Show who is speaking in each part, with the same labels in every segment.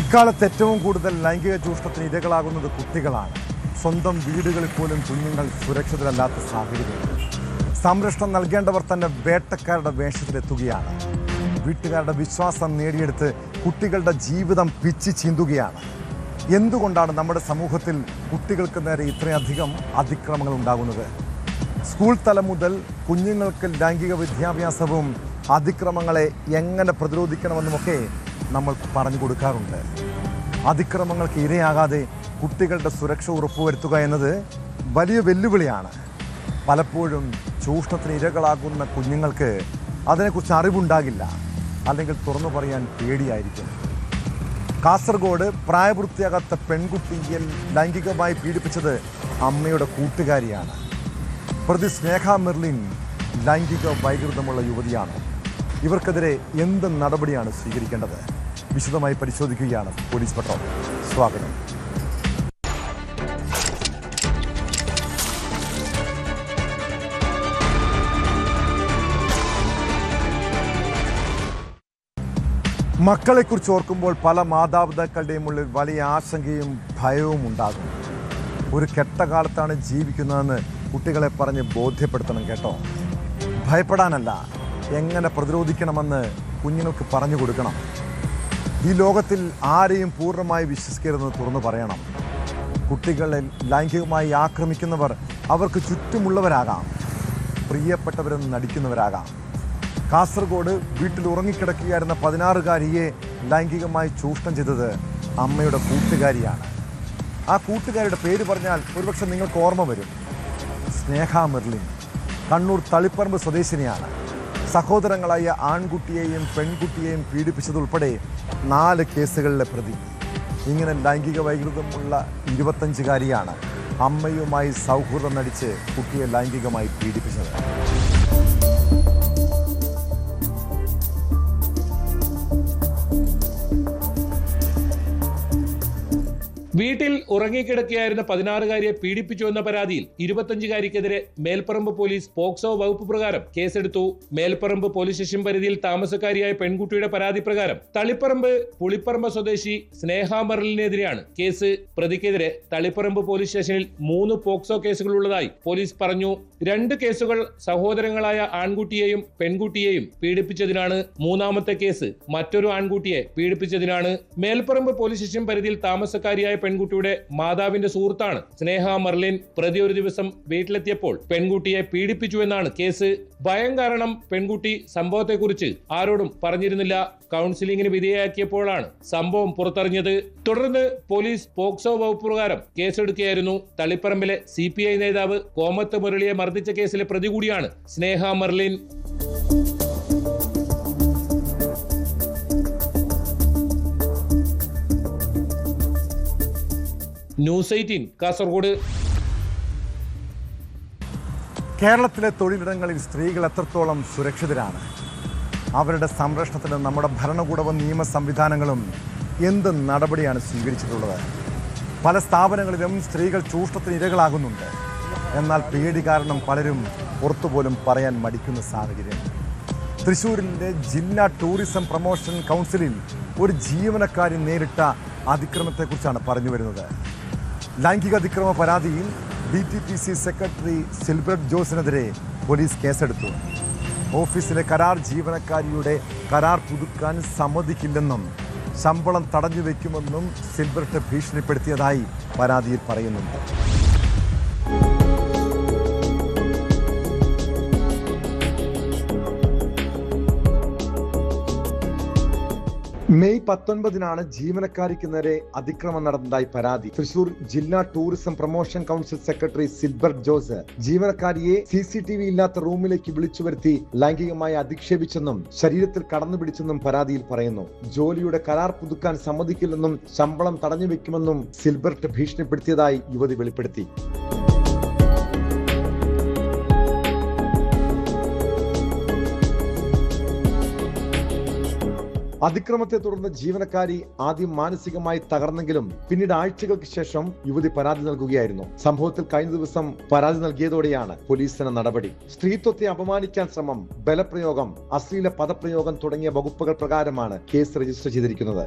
Speaker 1: ഇക്കാലത്ത് ഏറ്റവും കൂടുതൽ ലൈംഗിക ചൂഷണത്തിന് ഇരകളാകുന്നത് കുട്ടികളാണ്. സ്വന്തം വീടുകളിൽ പോലും കുഞ്ഞുങ്ങൾ സുരക്ഷിതരല്ലാത്ത സാഹചര്യങ്ങൾ. സംരക്ഷണം നൽകേണ്ടവർ തന്നെ വേട്ടക്കാരുടെ വേഷത്തിലെത്തുകയാണ്. വീട്ടുകാരുടെ വിശ്വാസം നേടിയെടുത്ത് കുട്ടികളുടെ ജീവിതം പിച്ചി ചീന്തുകയാണ്. എന്തുകൊണ്ടാണ് നമ്മുടെ സമൂഹത്തിൽ കുട്ടികൾക്ക് നേരെ ഇത്രയധികം അതിക്രമങ്ങൾ ഉണ്ടാകുന്നത്? സ്കൂൾ തലം മുതൽ കുഞ്ഞുങ്ങൾക്ക് ലൈംഗിക വിദ്യാഭ്യാസവും അതിക്രമങ്ങളെ എങ്ങനെ പ്രതിരോധിക്കണമെന്നുമൊക്കെ നമ്മൾ പറഞ്ഞു കൊടുക്കാറുണ്ട്. അതിക്രമങ്ങൾക്ക് ഇരയാകാതെ കുട്ടികളുടെ സുരക്ഷ ഉറപ്പുവരുത്തുക എന്നത് വലിയ വെല്ലുവിളിയാണ്. പലപ്പോഴും ചൂഷണത്തിന് ഇരകളാകുന്ന കുഞ്ഞുങ്ങൾക്ക് അതിനെക്കുറിച്ച് അറിവുണ്ടാകില്ല, അല്ലെങ്കിൽ തുറന്നു പറയാൻ പേടിയായിരിക്കും. കാസർഗോഡ് പ്രായപൂർത്തിയാകാത്ത പെൺകുട്ടിയെ ലൈംഗികമായി പീഡിപ്പിച്ചത് അമ്മയുടെ കൂട്ടുകാരിയാണ്. പ്രതി സ്നേഹ മെർലിൻ ലൈംഗിക വൈകൃതമുള്ള യുവതിയാണ്. ഇവർക്കെതിരെ എന്ത് നടപടിയാണ് സ്വീകരിക്കേണ്ടത്? വിശദമായി പരിശോധിക്കുകയാണ് പോലീസ് പട്രോൾ. സ്വാഗതം. മക്കളെക്കുറിച്ച് ഓർക്കുമ്പോൾ പല മാതാപിതാക്കളുടെയും ഉള്ളിൽ വലിയ ആശങ്കയും ഭയവും ഉണ്ടാകും. ഒരു കെട്ടകാലത്താണ് ജീവിക്കുന്നതെന്ന് കുട്ടികളെ പറഞ്ഞ് ബോധ്യപ്പെടുത്തണം കേട്ടോ. ഭയപ്പെടാനല്ല, എങ്ങനെ പ്രതിരോധിക്കണമെന്ന് കുഞ്ഞുങ്ങൾക്ക് പറഞ്ഞു കൊടുക്കണം. ഈ ലോകത്തിൽ ആരെയും പൂർണ്ണമായി വിശ്വസിക്കരുതെന്ന് തുറന്നു പറയണം. കുട്ടികളെ ലൈംഗികമായി ആക്രമിക്കുന്നവർ അവർക്ക് ചുറ്റുമുള്ളവരാകാം, പ്രിയപ്പെട്ടവരെന്ന് നടിക്കുന്നവരാകാം. കാസർഗോഡ് വീട്ടിൽ ഉറങ്ങിക്കിടക്കുകയായിരുന്ന 16-കാരിയെ ലൈംഗികമായി ചൂഷണം ചെയ്തത് അമ്മയുടെ കൂട്ടുകാരിയാണ്. ആ കൂട്ടുകാരിയുടെ പേര് പറഞ്ഞാൽ ഒരുപക്ഷെ നിങ്ങൾക്ക് ഓർമ്മ വരും. സ്നേഹ മെർലിൻ കണ്ണൂർ തളിപ്പറമ്പ് സ്വദേശിനിയാണ്. സഹോദരങ്ങളായ ആൺകുട്ടിയെയും പെൺകുട്ടിയെയും പീഡിപ്പിച്ചതുൾപ്പെടെ 4 കേസുകളിലെ പ്രതി. ഇങ്ങനെ ലൈംഗിക വൈകൃതമുള്ള 25-കാരിയാണ് അമ്മയുമായി സൗഹൃദം നടിച്ച് കുട്ടിയെ ലൈംഗികമായി പീഡിപ്പിച്ചത്.
Speaker 2: വീട്ടിൽ ഉറങ്ങിക്കിടക്കുകയായിരുന്ന 16-കാരിയെ പീഡിപ്പിച്ചു എന്ന പരാതിയിൽ 25-കാരിക്കെതിരെ മേൽപ്പറമ്പ് പോലീസ് പോക്സോ വകുപ്പ് പ്രകാരം കേസെടുത്തു. മേൽപ്പറമ്പ് പോലീസ് സ്റ്റേഷൻ പരിധിയിൽ താമസക്കാരിയായ പെൺകുട്ടിയുടെ പരാതി പ്രകാരം തളിപ്പറമ്പ് പുളിപ്പറമ്പ് സ്വദേശി സ്നേഹ മെർലിനെതിരെയാണ് കേസ്. പ്രതിക്കെതിരെ തളിപ്പറമ്പ് പോലീസ് സ്റ്റേഷനിൽ 3 പോക്സോ കേസുകൾ ഉള്ളതായി പോലീസ് പറഞ്ഞു. 2 കേസുകൾ സഹോദരങ്ങളായ ആൺകുട്ടിയെയും പെൺകുട്ടിയെയും പീഡിപ്പിച്ചതിനാണ്. 3ാമത്തെ കേസ് മറ്റൊരു ആൺകുട്ടിയെ പീഡിപ്പിച്ചതിനാണ്. മേൽപ്പറമ്പ് പോലീസ് സ്റ്റേഷൻ പരിധിയിൽ താമസക്കാരിയായ പെൺകുട്ടിയുടെ മാതാവിന്റെ സുഹൃത്താണ് സ്നേഹ മെർലിൻ. പ്രതി ഒരു ദിവസം വീട്ടിലെത്തിയപ്പോൾ പെൺകുട്ടിയെ പീഡിപ്പിച്ചു എന്നാണ് കേസ്. ഭയം കാരണം പെൺകുട്ടി സംഭവത്തെക്കുറിച്ച് ആരോടും പറഞ്ഞിരുന്നില്ല. കൗൺസിലിംഗിന് വിധേയയാക്കിയപ്പോഴാണ് സംഭവം പുറത്തറിഞ്ഞത്. തുടർന്ന് പോലീസ് പോക്സോ വകുപ്പ് പ്രകാരം കേസെടുക്കുകയായിരുന്നു. തളിപ്പറമ്പിലെ CPI നേതാവ് കോമത്ത് മുരളിയെ മർദ്ദിച്ച കേസിലെ പ്രതി കൂടിയാണ് സ്നേഹ മെർലിൻ. ന്യൂസ് 18 കാസർഗോഡ്.
Speaker 1: കേരളത്തിലെ തൊഴിലിടങ്ങളിൽ സ്ത്രീകൾ എത്രത്തോളം സുരക്ഷിതരാണ്? അവരുടെ സംരക്ഷണത്തിന് നമ്മുടെ ഭരണകൂടവും നിയമ സംവിധാനങ്ങളും എന്ത് നടപടിയാണ് സ്വീകരിച്ചിട്ടുള്ളത്? പല സ്ഥാപനങ്ങളിലും സ്ത്രീകൾ ചൂഷണത്തിന് ഇരകളാകുന്നുണ്ട്. എന്നാൽ പേടി കാരണം പലരും പുറത്തുപോലും പറയാൻ മടിക്കുന്ന സാഹചര്യം. തൃശ്ശൂരിലെ ജില്ലാ ടൂറിസം പ്രൊമോഷൻ കൗൺസിലിൽ ഒരു ജീവനക്കാരി നേരിട്ട അതിക്രമത്തെക്കുറിച്ചാണ് പറഞ്ഞു വരുന്നത്. ലൈംഗിക അതിക്രമ പരാതിയിൽ DTPC സെക്രട്ടറി സിൽബർട്ട് ജോസിനെതിരെ പോലീസ് കേസെടുത്തു. ഓഫീസിലെ കരാർ ജീവനക്കാരിയുടെ കരാർ പുതുക്കാൻ സമ്മതിക്കില്ലെന്നും ശമ്പളം തടഞ്ഞു വയ്ക്കുമെന്നും സിൽബർട്ട് ഭീഷണിപ്പെടുത്തിയതായി പരാതിയിൽ പറയുന്നുണ്ട്. മെയ് 19-നാണ് ജീവനക്കാരിക്ക് നേരെ അതിക്രമം നടന്നതായി പരാതി. തൃശൂർ ജില്ലാ tourism promotion council secretary Silbert Jose ജീവനക്കാരിയെ CCTV ഇല്ലാത്ത റൂമിലേക്ക് വിളിച്ചു വരുത്തി ലൈംഗികമായി അധിക്ഷേപിച്ചെന്നും ശരീരത്തിൽ കടന്നുപിടിച്ചെന്നും പരാതിയിൽ പറയുന്നു. ജോലിയുടെ കരാർ പുതുക്കാൻ സമ്മതിക്കില്ലെന്നും ശമ്പളം തടഞ്ഞു വെക്കുമെന്നും സിൽബർട്ട് ഭീഷണിപ്പെടുത്തിയതായി യുവതി വെളിപ്പെടുത്തി. അതിക്രമത്തെ തുടർന്ന് ജീവനക്കാരി ആദ്യം മാനസികമായി തകർന്നെങ്കിലും പിന്നീട് ആഴ്ചകൾക്ക് ശേഷം യുവതി പരാതി നൽകുകയായിരുന്നു. സംഭവത്തിൽ കഴിഞ്ഞ ദിവസം പരാതി നൽകിയതോടെയാണ് പോലീസിന്റെ നടപടി. സ്ത്രീത്വത്തെ അപമാനിക്കാൻ ശ്രമം, ബലപ്രയോഗം, അശ്ലീല പദപ്രയോഗം തുടങ്ങിയ വകുപ്പുകൾ പ്രകാരമാണ് കേസ് രജിസ്റ്റർ ചെയ്തിരിക്കുന്നത്.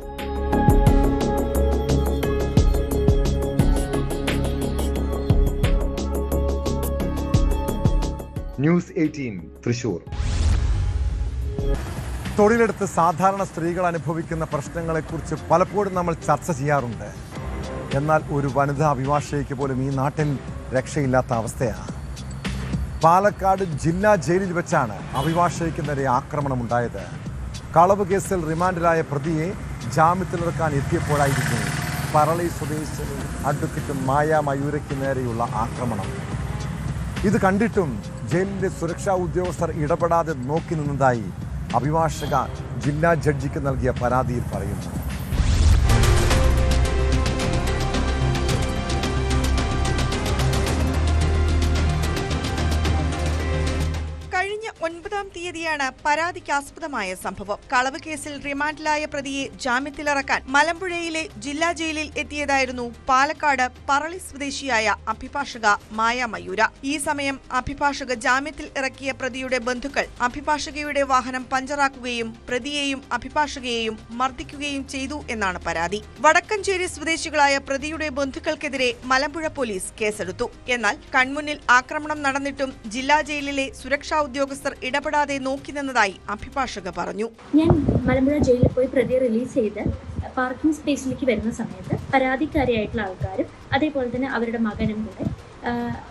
Speaker 1: ന്യൂസ് 18 തൃശൂർ. തൊഴിലെടുത്ത് സാധാരണ സ്ത്രീകൾ അനുഭവിക്കുന്ന പ്രശ്നങ്ങളെക്കുറിച്ച് പലപ്പോഴും നമ്മൾ ചർച്ച ചെയ്യാറുണ്ട്. എന്നാൽ ഒരു വനിതാ അഭിഭാഷകയ്ക്ക് പോലും ഈ നാട്ടിൽ രക്ഷയില്ലാത്ത അവസ്ഥയാണ്. പാലക്കാട് ജില്ലാ ജയിലിൽ വെച്ചാണ് അഭിഭാഷകയ്ക്ക് നേരെ ആക്രമണമുണ്ടായത്. കളവ് കേസിൽ റിമാൻഡിലായ പ്രതിയെ ജാമ്യത്തിലിറക്കാൻ എത്തിയപ്പോഴായിരുന്നു പറളി സ്വദേശിനി അഡ്വക്കേറ്റ് മായ മയൂരയ്ക്ക് നേരെയുള്ള ആക്രമണം. ഇത് കണ്ടിട്ടും ജയിലിലെ സുരക്ഷാ ഉദ്യോഗസ്ഥർ ഇടപെടാതെ നോക്കി നിന്നതായി അഭിഭാഷക ജില്ലാ ജഡ്ജിക്ക് നൽകിയ പരാതിയിൽ പറയുന്നു.
Speaker 3: കഴിഞ്ഞ 9-ാം തീയതിയാണ് പരാതിക്കാസ്പദമായ സംഭവം. കളവ് കേസിൽ റിമാൻഡിലായ പ്രതിയെ ജാമ്യത്തിലിറക്കാൻ മലമ്പുഴയിലെ ജില്ലാ ജയിലിൽ എത്തിയതായിരുന്നു പാലക്കാട് പറളി സ്വദേശിയായ അഭിഭാഷക മായ മയൂര. ഈ സമയം അഭിഭാഷക ജാമ്യത്തിൽ ഇറക്കിയ പ്രതിയുടെ ബന്ധുക്കൾ അഭിഭാഷകയുടെ വാഹനം പഞ്ചറാക്കുകയും പ്രതിയെയും അഭിഭാഷകയെയും മർദ്ദിക്കുകയും ചെയ്തു എന്നാണ് പരാതി. വടക്കഞ്ചേരി സ്വദേശികളായ പ്രതിയുടെ ബന്ധുക്കൾക്കെതിരെ മലമ്പുഴ പോലീസ് കേസെടുത്തു. എന്നാൽ കൺമുന്നിൽ ആക്രമണം നടന്നിട്ടും ജില്ലാ ജയിലിലെ സുരക്ഷാ ഉദ്യോഗസ്ഥർ ഇടപെടാതെ നോക്കി നിന്നതായി അഭിഭാഷക പറഞ്ഞു.
Speaker 4: ഞാൻ മലമ്പുഴ ജയിലിൽ പോയി പ്രതിയെ റിലീസ് ചെയ്ത് പാർക്കിംഗ് സ്പേസിലേക്ക് വരുന്ന സമയത്ത് പരാതിക്കാരിയായിട്ടുള്ള ആൾക്കാരും അതേപോലെ തന്നെ അവരുടെ മകനും കൂടെ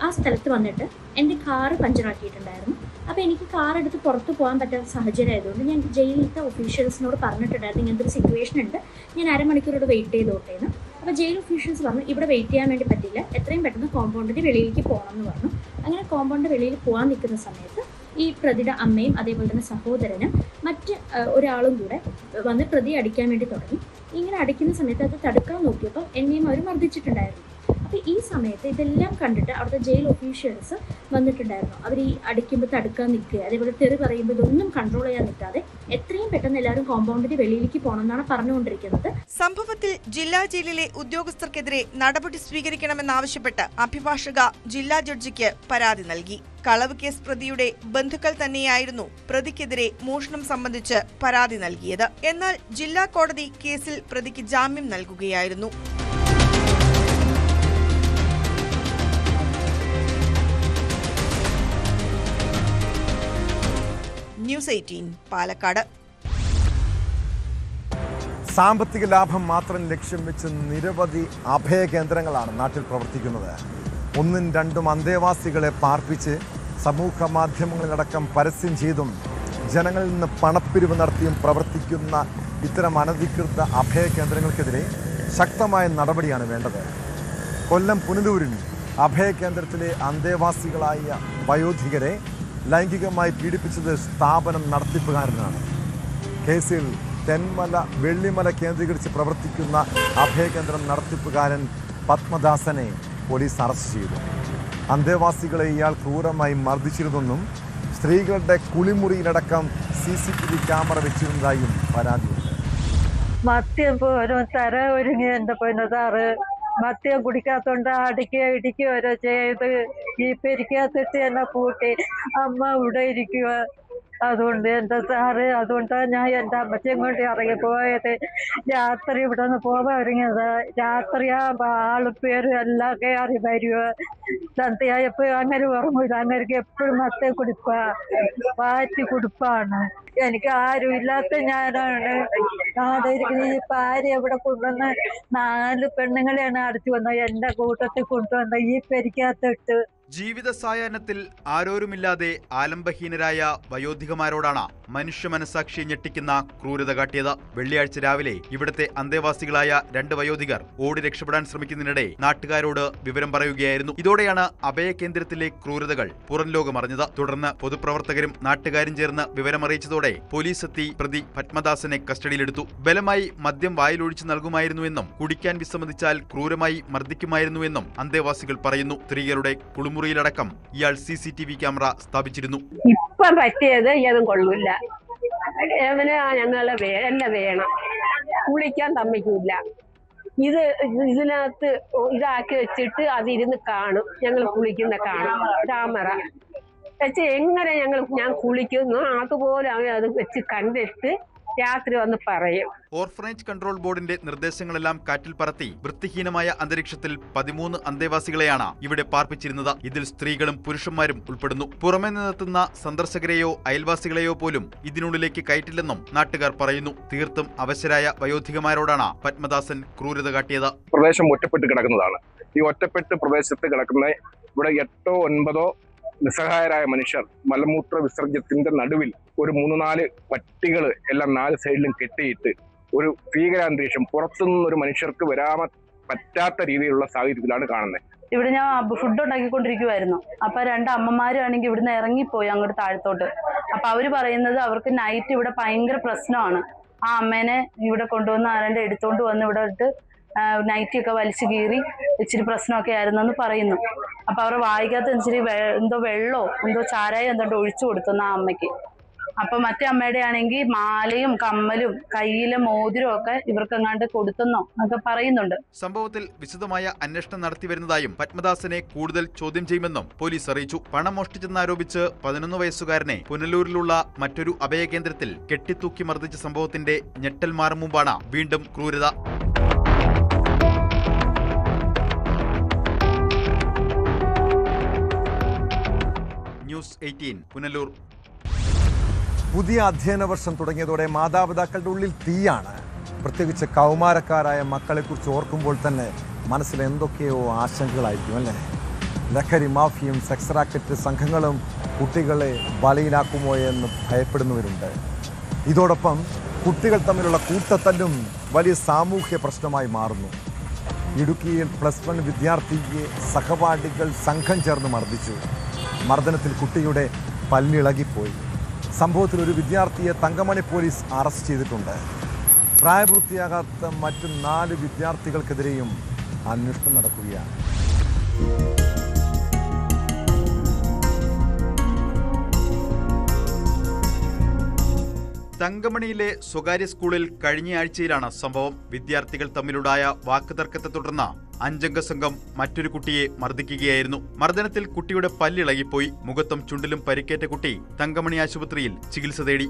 Speaker 4: ആ സ്ഥലത്ത് വന്നിട്ട് എൻ്റെ കാറ് പഞ്ചറാക്കിയിട്ടുണ്ടായിരുന്നു. അപ്പോൾ എനിക്ക് കാർ എടുത്ത് പുറത്ത് പോകാൻ പറ്റാത്ത സാഹചര്യം ആയതുകൊണ്ട് ഞാൻ ജയിലിലത്തെ ഒഫീഷ്യൽസിനോട് പറഞ്ഞിട്ടുണ്ടായിരുന്നു ഇങ്ങനത്തെ ഒരു സിറ്റുവേഷൻ ഉണ്ട്, ഞാൻ അരമണിക്കൂറോട് വെയിറ്റ് ചെയ്തോട്ടേന്ന്. അപ്പോൾ ജയിൽ ഒഫീഷ്യൽസ് പറഞ്ഞു ഇവിടെ വെയിറ്റ് ചെയ്യാൻ വേണ്ടി പറ്റില്ല, എത്രയും പെട്ടെന്ന് കോമ്പൗണ്ടിൻ്റെ വെളിയിലേക്ക് പോകണം എന്ന് പറഞ്ഞു. അങ്ങനെ കോമ്പൗണ്ടിൻ്റെ വെളിയിൽ പോകാൻ നിൽക്കുന്ന സമയത്ത് ഈ പ്രതിയുടെ അമ്മയും അതേപോലെ തന്നെ സഹോദരനും മറ്റ് ഒരാളും കൂടെ വന്ന് പ്രതിയെ അടിക്കാൻ വേണ്ടി തുടങ്ങി. ഇങ്ങനെ അടിക്കുന്ന സമയത്ത് അത് തടുക്കാൻ നോക്കിയപ്പോൾ എന്നെയും അവർ മർദ്ദിച്ചിട്ടുണ്ടായിരുന്നു. അപ്പോൾ ഈ സമയത്ത് ഇതെല്ലാം കണ്ടിട്ട് അവിടുത്തെ ജയിൽ ഒഫീഷ്യൽസ് വന്നിട്ടുണ്ടായിരുന്നു. അവർ ഈ അടിക്കുമ്പോൾ തടുക്കാൻ നിൽക്കുക, അതേപോലെ തെറി പറയുമ്പോൾ ഇതൊന്നും കൺട്രോൾ ചെയ്യാൻ നിൽക്കാതെ എത്രയും പെട്ടെന്ന് എല്ലാവരും കോമ്പൗണ്ടിന്റെ വെളിയിലേക്ക് പോകണമെന്നാണ് പറഞ്ഞുകൊണ്ടിരിക്കുന്നത്.
Speaker 3: സംഭവത്തിൽ ജില്ലാ ജയിലിലെ ഉദ്യോഗസ്ഥർക്കെതിരെ നടപടി സ്വീകരിക്കണമെന്നാവശ്യപ്പെട്ട് അഭിഭാഷക ജില്ലാ ജഡ്ജിക്ക് പരാതി നൽകി. കളവ് കേസ് പ്രതിയുടെ ബന്ധുക്കൾ തന്നെയായിരുന്നു പ്രതിക്കെതിരെ മോഷണം സംബന്ധിച്ച് പരാതി നൽകിയത്. എന്നാൽ ജില്ലാ കോടതി കേസിൽ പ്രതിക്ക് ജാമ്യം നൽകുകയായിരുന്നു. ന്യൂസ് 18 പാലക്കാട്.
Speaker 1: സാമ്പത്തിക ലാഭം മാത്രം ലക്ഷ്യം വെച്ച് നിരവധി അഭയ കേന്ദ്രങ്ങളാണ് നാട്ടിൽ പ്രവർത്തിക്കുന്നത്. 1ഉം 2ഉം അന്തേവാസികളെ പാർപ്പിച്ച് സമൂഹ മാധ്യമങ്ങളിലടക്കം പരസ്യം ചെയ്തും ജനങ്ങളിൽ നിന്ന് പണപ്പിരിവ് നടത്തിയും പ്രവർത്തിക്കുന്ന ഇത്തരം അനധികൃത അഭയ കേന്ദ്രങ്ങൾക്കെതിരെ ശക്തമായ നടപടിയാണ് വേണ്ടത്. കൊല്ലം പുനലൂരിൽ അഭയ കേന്ദ്രത്തിലെ അന്തേവാസികളായ വയോധികരെ ലൈംഗികമായി പീഡിപ്പിച്ചത് സ്ഥാപനം നടത്തിപ്പുകാരനാണ്. കേസിൽ തെന്മല വെള്ളിമല കേന്ദ്രീകരിച്ച് പ്രവർത്തിക്കുന്ന അഭയകേന്ദ്രം നടത്തിപ്പുകാരൻ പത്മദാസനെ പോലീസ് അറസ്റ്റ് ചെയ്തു. അന്തേവാസികളെ ഇയാൾ ക്രൂരമായി മർദ്ദിച്ചിരുന്നെന്നും സ്ത്രീകളുടെ കുളിമുറിയിലടക്കം CCTV ക്യാമറ വെച്ചിരുന്നതായും പരാതിയുണ്ട്.
Speaker 5: മദ്യം പോലും തര ഒരുങ്ങി എൻ്റെ പൊന്നു സാറ്, മദ്യം കുടിക്കാത്തോണ്ട് അടിക്കുക ഇടിക്കുക വരെ ചെയ്ത് ഈ പെരിക്കകത്തിട്ട് എന്നെ കൂട്ടി അമ്മ ഇവിടെ ഇരിക്കുക. അതുകൊണ്ട് എൻ്റെ സാറ്, അതുകൊണ്ടാണ് ഞാൻ എൻ്റെ അമ്മച്ചയും കൊണ്ട് ഇറങ്ങി പോയത്. രാത്രി ഇവിടെ നിന്ന് പോകാൻ ഒരുങ്ങിയത്. രാത്രിയാകുമ്പോൾ ആളും പേരും എല്ലാം കയറി വരുക. സന്ധ്യയായപ്പോൾ അങ്ങനെ ഉറങ്ങില്ല. അങ്ങനെയൊക്കെ എപ്പോഴും മദ്യം കുടിപ്പാ, പാറ്റി കുടിപ്പാണ്. എനിക്ക് ആരും ഇല്ലാത്ത ഞാനാണ് അവിടെ ഇരിക്കുന്നത്. ഈ ഭാര്യ ഇവിടെ കൊണ്ടുവന്ന് 4 പെണ്ണുങ്ങളെയാണ് അടിച്ചു വന്നത്. എൻ്റെ കൂട്ടത്തിൽ കൊണ്ടുവന്ന ഈ പെരിക്കകത്തിട്ട്.
Speaker 6: ജീവിത സായാഹ്നത്തിൽ ആരോരുമില്ലാതെ ആലംബഹീനരായ വയോധികമാരോടാണ് മനുഷ്യ മനസാക്ഷിയെ ഞെട്ടിക്കുന്ന ക്രൂരത കാട്ടിയത്. വെള്ളിയാഴ്ച രാവിലെ ഇവിടുത്തെ അന്തേവാസികളായ 2 വയോധികർ ഓടി രക്ഷപ്പെടാൻ ശ്രമിക്കുന്നതിനിടെ നാട്ടുകാരോട് വിവരം പറയുകയായിരുന്നു. ഇതോടെയാണ് അഭയ കേന്ദ്രത്തിലെ ക്രൂരതകൾ പുറം ലോകമറിഞ്ഞത്. തുടർന്ന് പൊതുപ്രവർത്തകരും നാട്ടുകാരും ചേർന്ന് വിവരമറിയിച്ചതോടെ പോലീസ് എത്തി പ്രതി പത്മദാസനെ കസ്റ്റഡിയിലെടുത്തു. ബലമായി മദ്യം വായിലൊഴിച്ചു നൽകുമായിരുന്നുവെന്നും കുടിക്കാൻ വിസമ്മതിച്ചാൽ ക്രൂരമായി മർദ്ദിക്കുമായിരുന്നുവെന്നും അന്തേവാസികൾ പറയുന്നു. സ്ത്രീകളുടെ കുളിമുറിയിലടക്കം ഇയാൾ CCTV ക്യാമറ സ്ഥാപിച്ചിരുന്നു.
Speaker 7: ഇപ്പൊ പറ്റിയത് ഇതൊന്നും കൊള്ളൂല്ല. ഞങ്ങളെ എന്നെ വേണം, കുളിക്കാൻ സമ്മതിക്കൂല. ഇതിനകത്ത് ഇതാക്കി വെച്ചിട്ട് അതിരുന്ന് കാണും, ഞങ്ങൾ കുളിക്കുന്ന കാണും. ക്യാമറ വെച്ച് എങ്ങനെ ഞാൻ കുളിക്കുന്നു അതുപോലെ അവൻ അത് വെച്ച് കണ്ടിട്ട് രാത്രി വന്ന് പറയും.
Speaker 6: ഓർഫനേജ് കൺട്രോൾ ബോർഡിന്റെ നിർദ്ദേശങ്ങളെല്ലാം കാറ്റിൽ പറത്തി വൃത്തിഹീനമായ അന്തരീക്ഷത്തിൽ 13 അന്തേവാസികളെയാണ് ഇവിടെ പാർപ്പിച്ചിരുന്നത്. ഇതിൽ സ്ത്രീകളും പുരുഷന്മാരും ഉൾപ്പെടുന്നു. പുറമെ നിന്നെത്തുന്ന സന്ദർശകരെയോ അയൽവാസികളെയോ പോലും ഇതിനുള്ളിലേക്ക് കയറ്റില്ലെന്നും നാട്ടുകാർ പറയുന്നു. തീർത്തും അവശരായ വയോധികമാരോടാണ് പത്മദാസൻ ക്രൂരത കാട്ടിയത്.
Speaker 8: പ്രദേശം ഒറ്റപ്പെട്ട് കിടക്കുന്നതാണ്. ഈ ഒറ്റപ്പെട്ട് പ്രദേശത്ത് കിടക്കുന്ന ഇവിടെ 8 or 9 നിസ്സഹായരായ മനുഷ്യർ മലമൂത്ര വിസർജ്യത്തിന്റെ നടുവിൽ ഒരു 3-4 പട്ടികൾ എല്ലാം 4 സൈഡിലും കെട്ടിയിട്ട് ഒരു ഭീകരാന്തരീക്ഷം, പുറത്തുനിന്ന് ഒരു മനുഷ്യർക്ക് വരാൻ പറ്റാത്ത രീതിയിലുള്ള സാഹചര്യത്തിലാണ് കാണുന്നത്.
Speaker 9: ഇവിടെ ഞാൻ ഫുഡ് ഉണ്ടാക്കിക്കൊണ്ടിരിക്കുവായിരുന്നു. അപ്പൊ 2 അമ്മമാരാണെങ്കിൽ ഇവിടുന്ന് ഇറങ്ങിപ്പോയി അങ്ങോട്ട് താഴത്തോട്ട്. അപ്പൊ അവര് പറയുന്നത് അവർക്ക് നൈറ്റ് ഇവിടെ ഭയങ്കര പ്രശ്നമാണ്. ആ അമ്മേനെ ഇവിടെ കൊണ്ടുവന്ന് ആരണ്ട് എടുത്തോണ്ട് വന്ന് ഇവിടെ ഇട്ട് നൈറ്റിയൊക്കെ വലിച്ചു കീറി ഇച്ചിരി പ്രശ്നമൊക്കെ ആയിരുന്നെന്ന് പറയുന്നു. അപ്പൊ അവരുടെ വായിക്കകത്ത് ഇച്ചിരി എന്തോ വെള്ളമോ എന്തോ ചാരായോ എന്തോ ഒഴിച്ചു കൊടുത്തു ആ അമ്മയ്ക്ക്. അപ്പൊ മറ്റേ അമ്മയുടെ ആണെങ്കിൽ മാലയും കമ്മലും കയ്യിലെ മോതിരവും ഒക്കെ ഇവർക്കെങ്ങാണ്ട് കൊടുത്തെന്നോ എന്നൊക്കെ പറയുന്നുണ്ട്.
Speaker 6: സംഭവത്തിൽ വിശദമായ അന്വേഷണം നടത്തിവരുന്നതായും പത്മദാസനെ കൂടുതൽ ചോദ്യം ചെയ്യുമെന്നും പോലീസ് അറിയിച്ചു. പണം മോഷ്ടിച്ചെന്നാരോപിച്ച് 11 വയസ്സുകാരനെ പുനലൂരിലുള്ള മറ്റൊരു അഭയകേന്ദ്രത്തിൽ കെട്ടിത്തൂക്കി മർദ്ദിച്ച സംഭവത്തിന്റെ ഞെട്ടൽ മാറും മുമ്പാണ് വീണ്ടും ക്രൂരത. ന്യൂസ് 18 പുനലൂർ.
Speaker 1: പുതിയ അധ്യയന വർഷം തുടങ്ങിയതോടെ മാതാപിതാക്കളുടെ ഉള്ളിൽ തീയാണ്. പ്രത്യേകിച്ച് കൗമാരക്കാരായ മക്കളെക്കുറിച്ച് ഓർക്കുമ്പോൾ തന്നെ മനസ്സിൽ എന്തൊക്കെയോ ആശങ്കകളായിരിക്കും അല്ലേ? ലഹരി മാഫിയും സെക്സ് റാക്കറ്റ് സംഘങ്ങളും കുട്ടികളെ ബലിയിലാക്കുമോ എന്ന് ഭയപ്പെടുന്നവരുണ്ട്. ഇതോടൊപ്പം കുട്ടികൾ തമ്മിലുള്ള കൂട്ടത്തല്ലും വലിയ സാമൂഹ്യ പ്രശ്നമായി മാറുന്നു. ഇടുക്കിയിൽ +1 വിദ്യാർത്ഥിയെ സഹപാഠികൾ സംഘം ചേർന്ന് മർദ്ദിച്ചു. മർദ്ദനത്തിൽ കുട്ടിയുടെ പല്ലിളകിപ്പോയി. സംഭവത്തിൽ ഒരു വിദ്യാർത്ഥിയെ തങ്കമണി പോലീസ് അറസ്റ്റ് ചെയ്തിട്ടുണ്ട്. പ്രായപൂർത്തിയാകാത്ത മറ്റ് 4 വിദ്യാർത്ഥികൾക്കെതിരെയും അന്വേഷണം നടക്കുകയാണ്.
Speaker 6: തങ്കമണിയിലെ സ്വകാര്യ സ്കൂളിൽ കഴിഞ്ഞയാഴ്ചയിലാണ് സംഭവം. വിദ്യാർത്ഥികൾ തമ്മിലുണ്ടായ വാക്കുതർക്കത്തെ തുടർന്ന് 5-അംഗ സംഘം മറ്റൊരു കുട്ടിയെ മർദ്ദിക്കുകയായിരുന്നു. മർദ്ദനത്തിൽ കുട്ടിയുടെ പല്ലിളകിപ്പോയി. മുഖത്തും ചുണ്ടിലും പരിക്കേറ്റ കുട്ടി തങ്കമണി ആശുപത്രിയിൽ ചികിത്സ തേടി.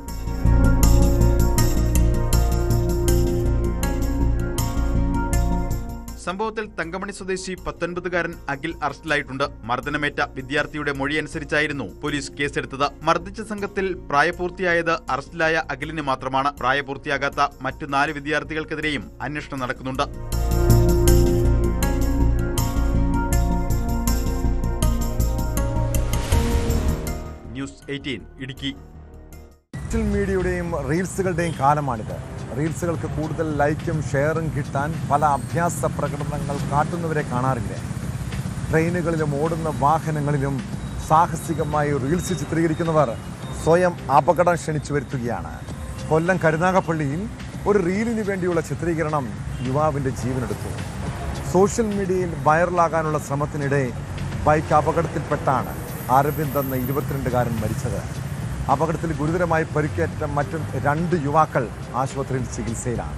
Speaker 6: സംഭവത്തിൽ തങ്കമണി സ്വദേശി 19-കാരൻ അഖിൽ അറസ്റ്റിലായിട്ടുണ്ട്. മർദ്ദനമേറ്റ വിദ്യാർത്ഥിയുടെ മൊഴിയനുസരിച്ചായിരുന്നു പോലീസ് കേസെടുത്തത്. മർദ്ദിച്ച സംഘത്തിൽ പ്രായപൂർത്തിയായത് അറസ്റ്റിലായ അഖിലിന് മാത്രമാണ്. പ്രായപൂർത്തിയാകാത്ത മറ്റു 4 വിദ്യാർത്ഥികൾക്കെതിരെയും അന്വേഷണം നടക്കുന്നുണ്ട്. ന്യൂസ് 18 ഇടുക്കി.
Speaker 1: സോഷ്യൽ മീഡിയയുടെയും റീൽസുകളുടെയും കാലമാണിത്. റീൽസുകൾക്ക് കൂടുതൽ ലൈക്കും ഷെയറും കിട്ടാൻ പല അഭ്യാസ പ്രകടനങ്ങൾ കാട്ടുന്നവരെ കാണാറില്ല. ട്രെയിനുകളിലും ഓടുന്ന വാഹനങ്ങളിലും സാഹസികമായി റീൽസ് ചിത്രീകരിക്കുന്നവർ സ്വയം അപകടം ക്ഷണിച്ചു വരുത്തുകയാണ്. കൊല്ലം കരുനാഗപ്പള്ളിയിൽ ഒരു റീലിന് വേണ്ടിയുള്ള ചിത്രീകരണം യുവാവിൻ്റെ ജീവനെടുത്തു. സോഷ്യൽ മീഡിയയിൽ വൈറലാകാനുള്ള ശ്രമത്തിനിടെ ബൈക്ക് അപകടത്തിൽപ്പെട്ടാണ് അരവിന്ദ് എന്ന 22-കാരൻ മരിച്ചത്. അപകടത്തിൽ ഗുരുതരമായി പരിക്കേറ്റ മറ്റു 2 യുവാക്കൾ ആശുപത്രിയിൽ ചികിത്സയിലാണ്.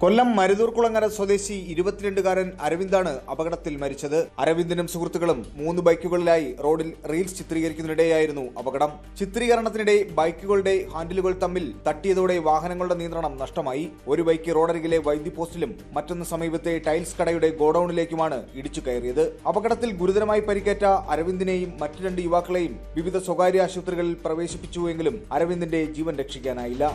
Speaker 10: കൊല്ലം മരുതൂർകുളങ്ങര സ്വദേശി 22-കാരൻ അരവിന്ദാണ് അപകടത്തിൽ മരിച്ചത്. അരവിന്ദിനും സുഹൃത്തുക്കളും 3 ബൈക്കുകളിലായി റോഡിൽ റീൽസ് ചിത്രീകരിക്കുന്നതിനിടെയായിരുന്നു അപകടം. ചിത്രീകരണത്തിനിടെ ബൈക്കുകളുടെ ഹാൻഡിലുകൾ തമ്മിൽ തട്ടിയതോടെ വാഹനങ്ങളുടെ നിയന്ത്രണം നഷ്ടമായി. ഒരു ബൈക്ക് റോഡരികിലെ വൈദ്യുതി പോസ്റ്റിലും മറ്റൊന്ന് സമീപത്തെ ടൈൽസ് കടയുടെ ഗോഡൌണിലേക്കുമാണ് ഇടിച്ചു കയറിയത്. അപകടത്തിൽ ഗുരുതരമായി പരിക്കേറ്റ അരവിന്ദിനെയും മറ്റു 2 യുവാക്കളെയും വിവിധ സ്വകാര്യ ആശുപത്രികളിൽ പ്രവേശിപ്പിച്ചുവെങ്കിലും അരവിന്ദിന്റെ ജീവൻ രക്ഷിക്കാനായില്ല.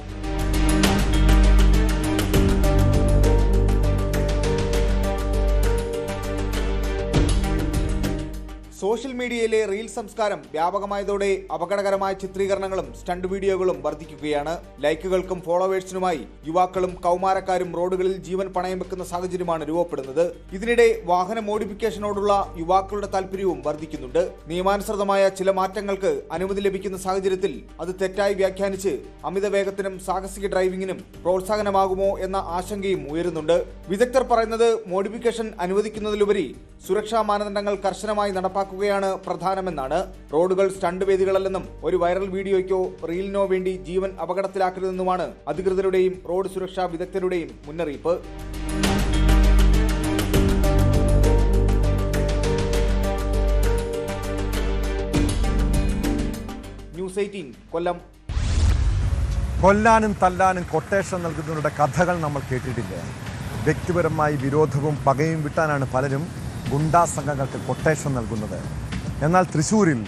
Speaker 10: സോഷ്യൽ മീഡിയയിലെ റീൽ സംസ്കാരം വ്യാപകമായതോടെ അപകടകരമായ ചിത്രീകരണങ്ങളും സ്റ്റണ്ട് വീഡിയോകളും വർദ്ധിക്കുകയാണ്. ലൈക്കുകൾക്കും ഫോളോവേഴ്സിനുമായി യുവാക്കളും കൗമാരക്കാരും റോഡുകളിൽ ജീവൻ പണയം വെക്കുന്ന സാഹചര്യമാണ് രൂപപ്പെടുന്നത്. ഇതിനിടെ വാഹന മോഡിഫിക്കേഷനോടുള്ള യുവാക്കളുടെ താല്പര്യവും വർദ്ധിക്കുന്നുണ്ട്. നിയമാനുസൃതമായ ചില മാറ്റങ്ങൾക്ക് അനുമതി ലഭിക്കുന്ന സാഹചര്യത്തിൽ അത് തെറ്റായി വ്യാഖ്യാനിച്ച് അമിത വേഗത്തിനും സാഹസിക ഡ്രൈവിംഗിനും പ്രോത്സാഹനമാകുമോ എന്ന ആശങ്കയും ഉയരുന്നുണ്ട്. വിദഗ്ധർ പറയുന്നത് മോഡിഫിക്കേഷൻ അനുവദിക്കുന്നതിലുപരി സുരക്ഷാ മാനദണ്ഡങ്ങൾ കർശനമായി നടപ്പാക്കുകയാണ് പ്രധാനമെന്നാണ്. റോഡുകൾ സ്റ്റണ്ട് വേദികളല്ലെന്നും ഒരു വൈറൽ വീഡിയോയ്ക്കോ റീലിനോ വേണ്ടി ജീവൻ അപകടത്തിലാക്കരുതെന്നുമാണ് അധികൃതരുടെയും റോഡ് സുരക്ഷാ വിദഗ്ധരുടെയും മുന്നറിയിപ്പ്. ന്യൂസ് 18 കൊല്ലം.
Speaker 1: കൊല്ലാനും തല്ലാനും കൊട്ടേഷൻ നൽകുന്നവരുടെ കഥകൾ നമ്മൾ കേട്ടിട്ടില്ലേ? വ്യക്തിപരമായി വിരോധവും പകയും വിട്ടാനാണ് പലരും ഗുണ്ടാ സംഘങ്ങൾക്ക് കൊട്ടേഷൻ നൽകുന്നത്. എന്നാൽ തൃശ്ശൂരിൽ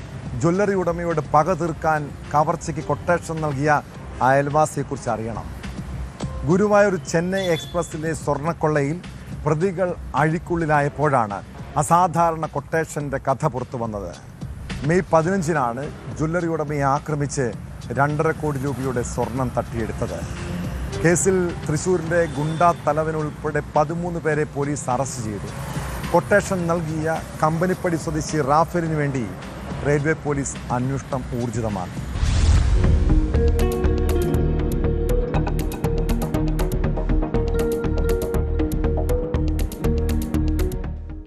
Speaker 1: ജ്വല്ലറി ഉടമയോട് പക തീർക്കാൻ കവർച്ചയ്ക്ക് കൊട്ടേഷൻ നൽകിയ അയൽവാസിയെക്കുറിച്ച് അറിയണം. ഗുരുവായൂർ ചെന്നൈ എക്സ്പ്രസിലെ സ്വർണ്ണക്കൊള്ളയിൽ പ്രതികൾ അഴിക്കുള്ളിലായപ്പോഴാണ് അസാധാരണ കൊട്ടേഷന്റെ കഥ പുറത്തു വന്നത്. മെയ് 15-നാണ് ജ്വല്ലറി ഉടമയെ ആക്രമിച്ച് 2.5 കോടി രൂപയുടെ സ്വർണം തട്ടിയെടുത്തത്. കേസിൽ തൃശ്ശൂരിൻ്റെ ഗുണ്ടാ തലവനുൾപ്പെടെ 13 പേരെ പോലീസ് അറസ്റ്റ് ചെയ്തു. കൊട്ടേഷൻ നൽകിയ കമ്പനിപ്പടി സ്വദേശി റാഫേലിന് വേണ്ടി റെയിൽവേ പോലീസ് അന്വേഷണം ഊർജിതമാക്കി.